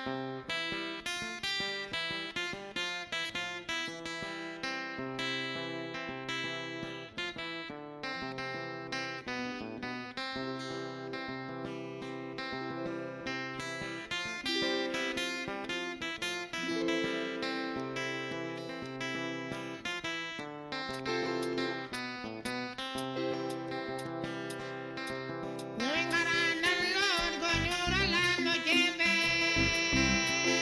No vengarán al Lord con la noche ve.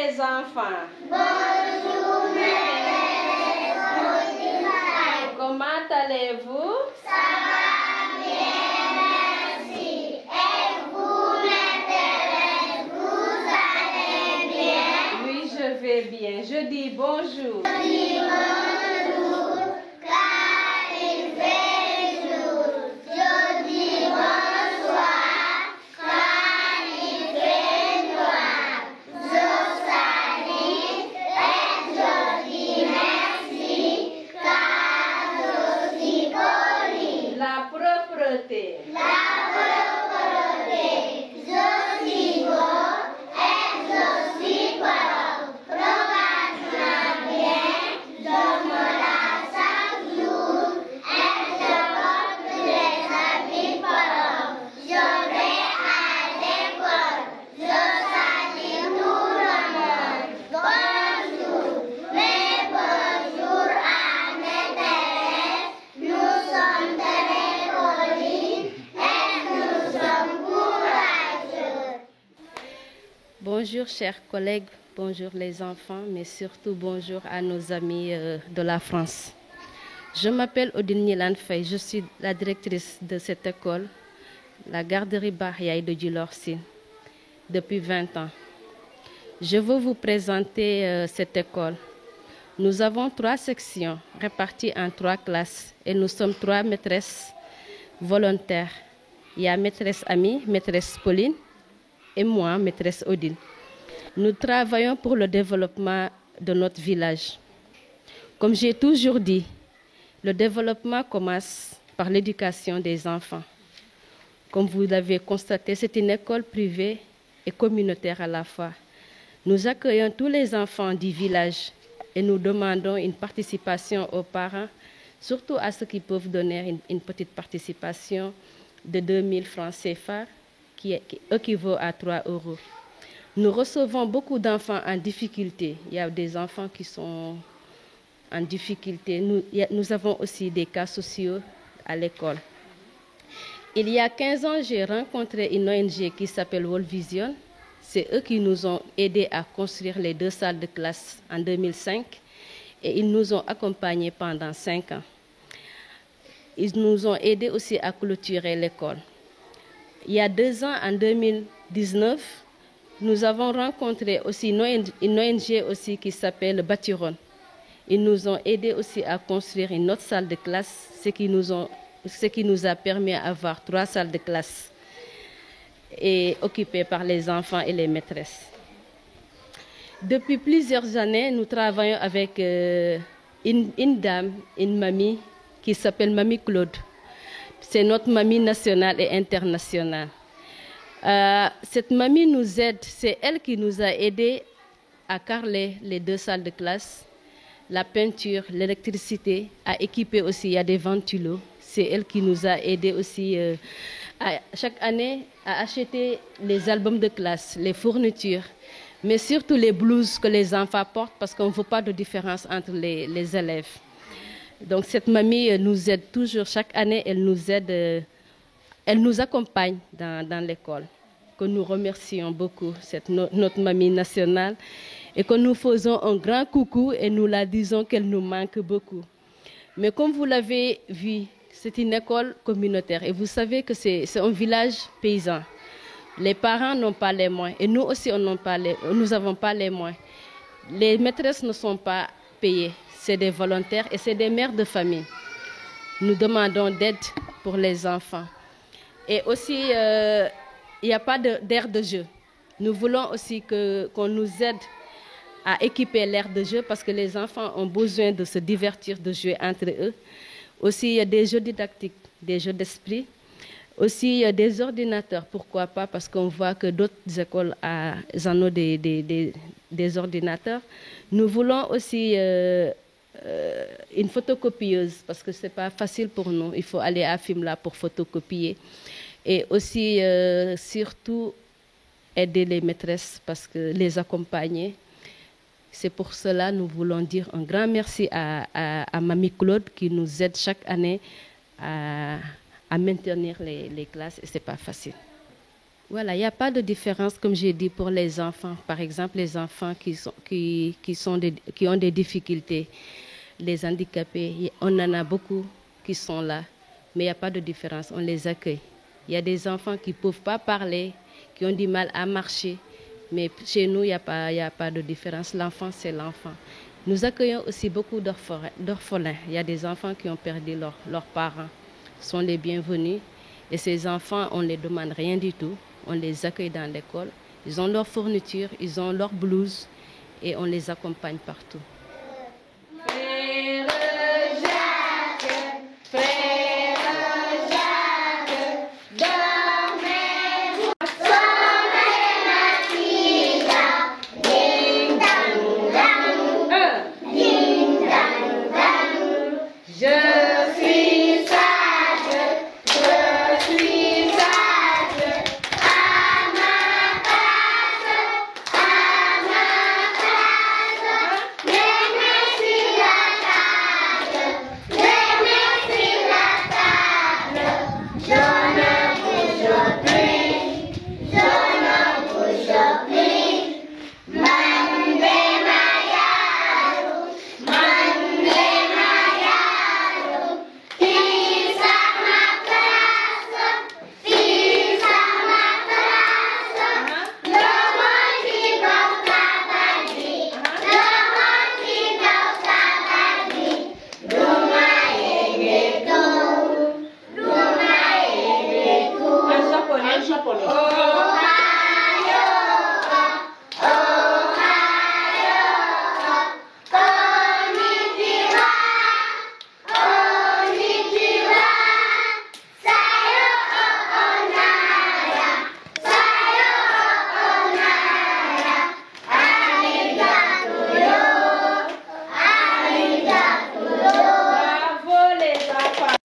les enfants. Bonjour, maîtresse. Comment allez-vous? Ça va bien, merci. Et vous, maîtresse, vous allez bien? Oui, je vais bien. Je dis bonjour. Je dis bonjour, car il fait jour. Je dis bonsoir, car il fait noir. Je salue et je dis merci, car je suis poli. La propreté. La propreté, je suis beau et je suis propre. Regarde-moi bien, je me lave chaque jour et je porte les habits propres. Je vais à l'école, je salue tout le monde. Bonjour, mais bonjour à maîtresse. Nous sommes très polis et nous sommes courageux. Bonjour chers collègues, bonjour les enfants, mais surtout bonjour à nos amis de la France. Je m'appelle Odile Nilan Faye, je suis la directrice de cette école, la garderie Bahyaï de Djilor-Sine, depuis 20 ans. Je veux vous présenter cette école. Nous avons 3 sections réparties en 3 classes et nous sommes 3 maîtresses volontaires. Il y a maîtresse Ami, maîtresse Pauline et moi, maîtresse Odile. Nous travaillons pour le développement de notre village. Comme j'ai toujours dit, le développement commence par l'éducation des enfants. Comme vous l'avez constaté, c'est une école privée et communautaire à la fois. Nous accueillons tous les enfants du village et nous demandons une participation aux parents, surtout à ceux qui peuvent donner une petite participation de 2000 francs CFA, qui équivaut à 3 €. Nous recevons beaucoup d'enfants en difficulté. Il y a des enfants qui sont en difficulté. Nous avons aussi des cas sociaux à l'école. Il y a 15 ans, j'ai rencontré une ONG qui s'appelle World Vision. C'est eux qui nous ont aidés à construire les 2 salles de classe en 2005 et ils nous ont accompagnés pendant 5 ans. Ils nous ont aidés aussi à clôturer l'école. Il y a 2 ans, en 2019, nous avons rencontré aussi une ONG aussi qui s'appelle Batiron. Ils nous ont aidés aussi à construire une autre salle de classe, ce qui nous a permis d'avoir 3 salles de classe et occupées par les enfants et les maîtresses. Depuis plusieurs années, nous travaillons avec une dame, une mamie qui s'appelle Mamie Claude. C'est notre mamie nationale et internationale. Cette mamie nous aide, c'est elle qui nous a aidés à carreler les 2 salles de classe, la peinture, l'électricité, à équiper aussi, il y a des ventilos. C'est elle qui nous a aidés aussi chaque année à acheter les albums de classe, les fournitures, mais surtout les blouses que les enfants portent parce qu'on ne veut pas de différence entre les élèves. Donc cette mamie nous aide toujours, chaque année elle nous aide, elle nous accompagne dans l'école, que nous remercions beaucoup, c'est notre mamie nationale, et que nous faisons un grand coucou et nous la disons qu'elle nous manque beaucoup. Mais comme vous l'avez vu, c'est une école communautaire et vous savez que c'est un village paysan. Les parents n'ont pas les moyens et nous aussi nous n'avons pas les moyens. Les maîtresses ne sont pas payées, c'est des volontaires et c'est des mères de famille. Nous demandons d'aide pour les enfants. Et aussi, il n'y a pas d'aire de jeu. Nous voulons aussi qu'on nous aide à équiper l'aire de jeu parce que les enfants ont besoin de se divertir, de jouer entre eux. Aussi, il y a des jeux didactiques, des jeux d'esprit. Aussi, il y a des ordinateurs, pourquoi pas, parce qu'on voit que d'autres écoles en ont des ordinateurs. Nous voulons aussi une photocopieuse parce que ce n'est pas facile pour nous. Il faut aller à Fimela pour photocopier. Et aussi, surtout, aider les maîtresses parce que les accompagner. C'est pour cela que nous voulons dire un grand merci à Mamie Claude qui nous aide chaque année à maintenir les classes et ce n'est pas facile. Voilà, il n'y a pas de différence, comme j'ai dit, pour les enfants. Par exemple, les enfants qui ont des difficultés, les handicapés, on en a beaucoup qui sont là, mais il n'y a pas de différence, on les accueille. Il y a des enfants qui ne peuvent pas parler, qui ont du mal à marcher, mais chez nous, il n'y a pas de différence. L'enfant, c'est l'enfant. Nous accueillons aussi beaucoup d'orphelins. Il y a des enfants qui ont perdu leurs parents, sont les bienvenus. Et ces enfants, on ne les demande rien du tout. On les accueille dans l'école. Ils ont leur fourniture, ils ont leur blouse et on les accompagne partout.